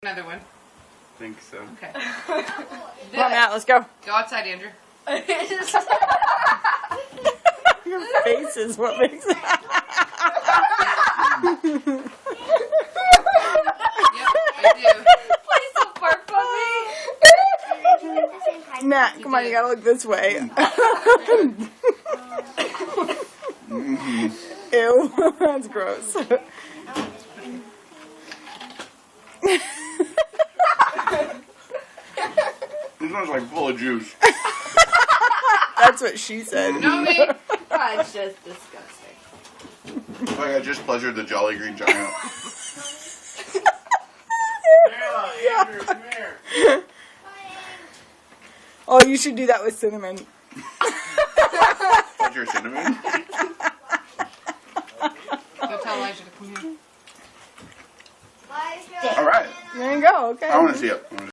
Another one. I think so. Okay. Come on, Matt, let's go. Go outside, Andrew. Your face is what makes it. Yep, I do. Play so far from me. Matt, come on, you gotta look this way. Ew, that's gross. This one's like full of juice. That's what she said. No, me. That's just disgusting. It's like I just pleasured the Jolly Green Giant. Andrew, come here. Oh, you should do that with cinnamon. Pleasure cinnamon. Go tell Elijah to come here. All right. There you go, okay. I want to see it.